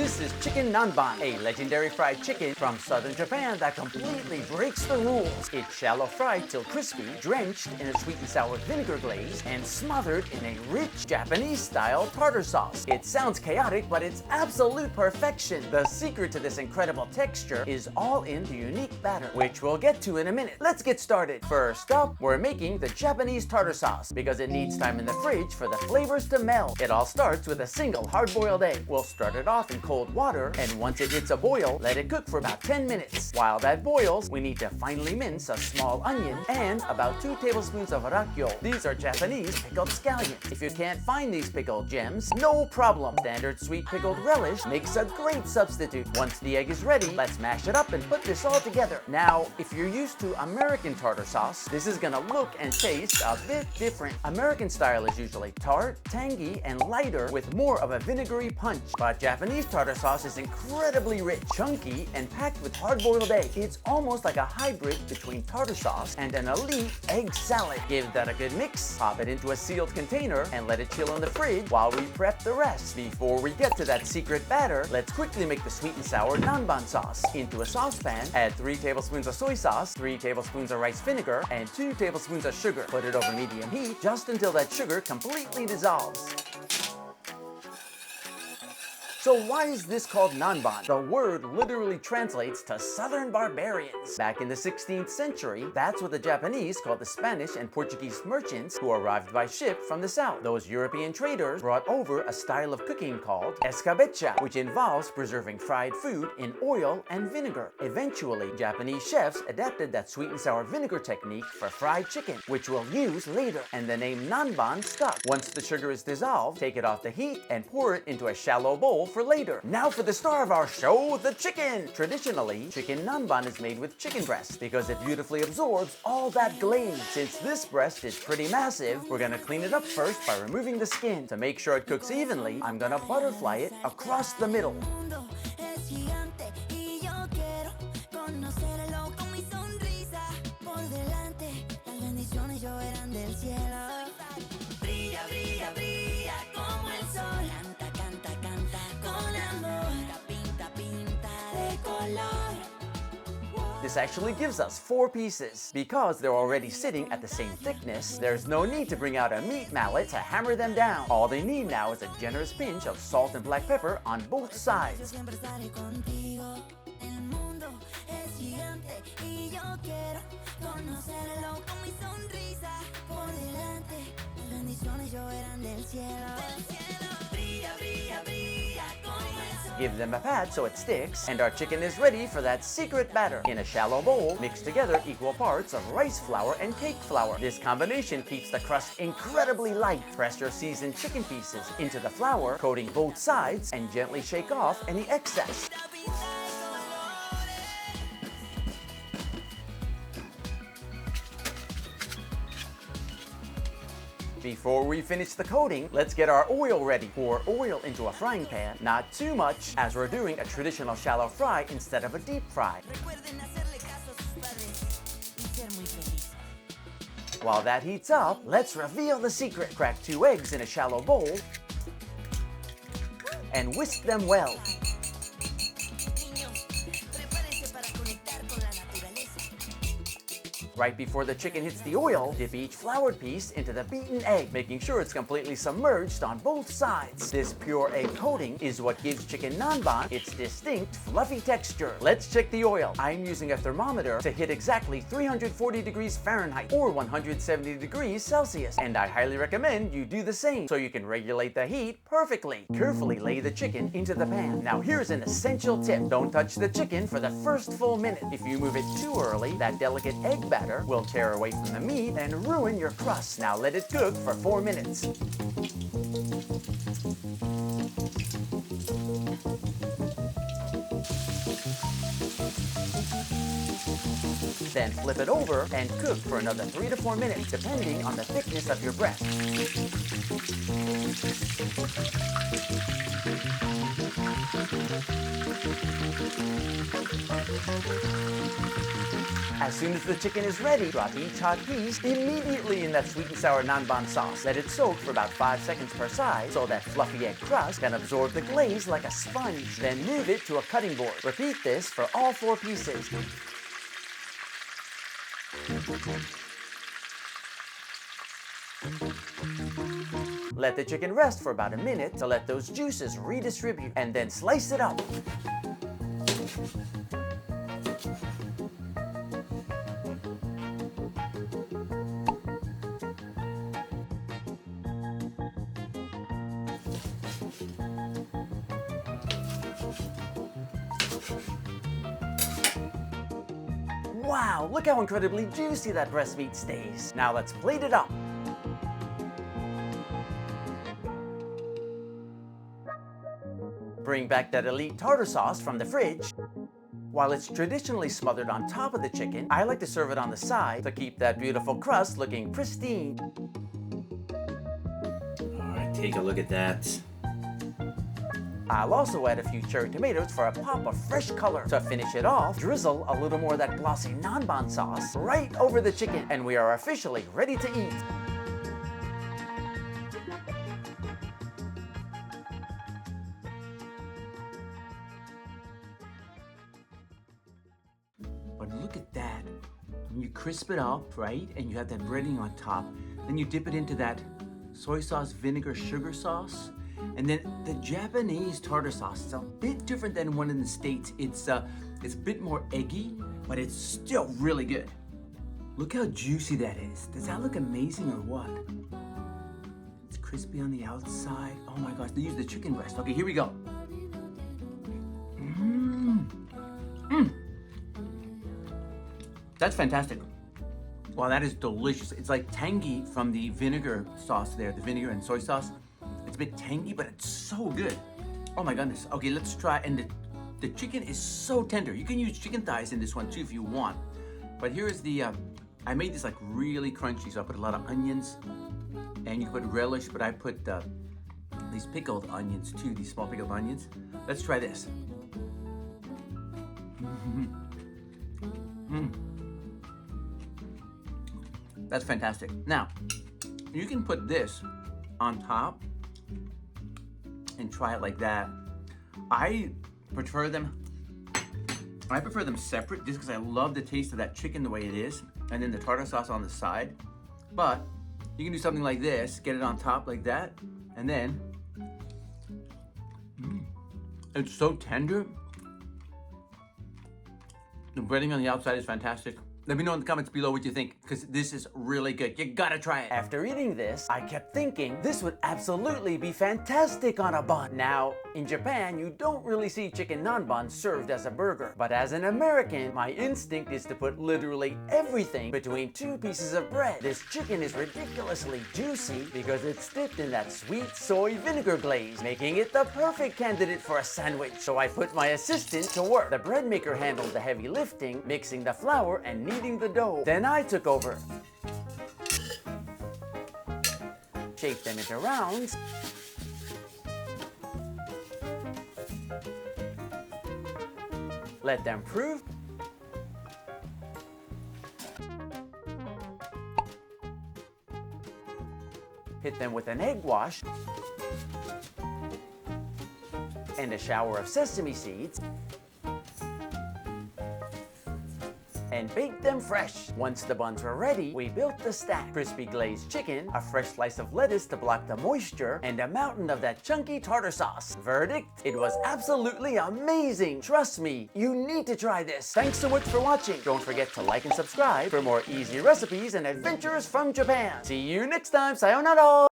This is Chicken Nanban, a legendary fried chicken from southern Japan that completely breaks the rules. It's shallow fried till crispy, drenched in a sweet and sour vinegar glaze, and smothered in a rich Japanese-style tartar sauce. It sounds chaotic, but it's absolute perfection. The secret to this incredible texture is all in the unique batter, which we'll get to in a minute. Let's get started. First up, we're making the Japanese tartar sauce because it needs time in the fridge for the flavors to meld. It all starts with a single hard-boiled egg. We'll start it off in cold water, and once it hits a boil, let it cook for about 10 minutes. While that boils, we need to finely mince a small onion and about 2 tablespoons of rakkyo. These are Japanese pickled scallions. If you can't find these pickled gems, no problem. Standard sweet pickled relish makes a great substitute. Once the egg is ready, let's mash it up and put this all together. Now, if you're used to American tartar sauce, this is gonna look and taste a bit different. American style is usually tart, tangy, and lighter with more of a vinegary punch. But Japanese tartar sauce is incredibly rich, chunky, and packed with hard-boiled egg. It's almost like a hybrid between tartar sauce and an elite egg salad. Give that a good mix, pop it into a sealed container, and let it chill in the fridge while we prep the rest. Before we get to that secret batter, let's quickly make the sweet and sour Nanban sauce. Into a saucepan, add 3 tablespoons of soy sauce, 3 tablespoons of rice vinegar, and 2 tablespoons of sugar. Put it over medium heat just until that sugar completely dissolves. So why is this called Nanban? The word literally translates to Southern Barbarians. Back in the 16th century, that's what the Japanese called the Spanish and Portuguese merchants who arrived by ship from the south. Those European traders brought over a style of cooking called escabeche, which involves preserving fried food in oil and vinegar. Eventually, Japanese chefs adapted that sweet and sour vinegar technique for fried chicken, which we'll use later, and the name Nanban stuck. Once the sugar is dissolved, take it off the heat and pour it into a shallow bowl for later. Now for the star of our show, the chicken! Traditionally, chicken nanban is made with chicken breast because it beautifully absorbs all that glaze. Since this breast is pretty massive, we're gonna clean it up first by removing the skin. To make sure it cooks evenly, I'm gonna butterfly it across the middle. This actually gives us 4 pieces. Because they're already sitting at the same thickness, there's no need to bring out a meat mallet to hammer them down. All they need now is a generous pinch of salt and black pepper on both sides. Give them a pat so it sticks, and our chicken is ready for that secret batter. In a shallow bowl, mix together equal parts of rice flour and cake flour. This combination keeps the crust incredibly light. Press your seasoned chicken pieces into the flour, coating both sides, and gently shake off any excess. Before we finish the coating, let's get our oil ready. Pour oil into a frying pan, not too much, as we're doing a traditional shallow fry instead of a deep fry. While that heats up, let's reveal the secret. Crack 2 eggs in a shallow bowl and whisk them well. Right before the chicken hits the oil, dip each floured piece into the beaten egg, making sure it's completely submerged on both sides. This pure egg coating is what gives chicken nanban its distinct fluffy texture. Let's check the oil. I'm using a thermometer to hit exactly 340 degrees Fahrenheit or 170 degrees Celsius, and I highly recommend you do the same so you can regulate the heat perfectly. Carefully lay the chicken into the pan. Now here's an essential tip. Don't touch the chicken for the first full minute. If you move it too early, that delicate egg batter will tear away from the meat and ruin your crust. Now let it cook for 4 minutes. Then flip it over and cook for another 3 to 4 minutes, depending on the thickness of your breast. As soon as the chicken is ready, drop each hot piece immediately in that sweet and sour nanban sauce. Let it soak for about 5 seconds per side so that fluffy egg crust can absorb the glaze like a sponge. Then move it to a cutting board. Repeat this for all 4 pieces. Let the chicken rest for about a minute to let those juices redistribute, and then slice it up. Wow, look how incredibly juicy that breast meat stays. Now let's plate it up. Bring back that elite tartar sauce from the fridge. While it's traditionally smothered on top of the chicken, I like to serve it on the side to keep that beautiful crust looking pristine. All right, take a look at that. I'll also add a few cherry tomatoes for a pop of fresh color. To finish it off, drizzle a little more of that glossy nanban sauce right over the chicken, and we are officially ready to eat. But look at that. When you crisp it up, right, and you have that breading on top, then you dip it into that soy sauce, vinegar, sugar sauce, and then the Japanese tartar sauce is a bit different than one in the States. It's a bit more eggy, but it's still really good. Look how juicy that is. Does that look amazing or what? It's crispy on the outside. Oh my gosh, they use the chicken breast. Okay, here we go. That's fantastic. Wow, that is delicious. It's like tangy from the vinegar sauce there, the vinegar and soy sauce. It's a bit tangy, but it's so good. Oh my goodness. Okay, let's try. And the chicken is so tender. You can use chicken thighs in this one too if you want. But here is the, I made this like really crunchy, so I put a lot of onions. And you put relish, but I put these pickled onions too, these small pickled onions. Let's try this. That's fantastic. Now, you can put this on top and try it like that. I prefer them separate just because I love the taste of that chicken the way it is, and then the tartar sauce on the side. But you can do something like this, get it on top like that, and then it's so tender. The breading on the outside is fantastic. Let me know in the comments below what you think, because this is really good. You gotta try it. After eating this, I kept thinking this would absolutely be fantastic on a bun. Now, in Japan, you don't really see chicken nanban served as a burger. But as an American, my instinct is to put literally everything between 2 pieces of bread. This chicken is ridiculously juicy because it's dipped in that sweet soy vinegar glaze, making it the perfect candidate for a sandwich. So I put my assistant to work. The bread maker handled the heavy lifting, mixing the flour and kneading the dough. Then I took over. Shape them into rounds. Let them proof. Hit them with an egg wash and a shower of sesame seeds, and bake them fresh. Once the buns were ready, we built the stack. Crispy glazed chicken, a fresh slice of lettuce to block the moisture, and a mountain of that chunky tartar sauce. Verdict? It was absolutely amazing. Trust me, you need to try this. Thanks so much for watching. Don't forget to like and subscribe for more easy recipes and adventures from Japan. See you next time. Sayonara!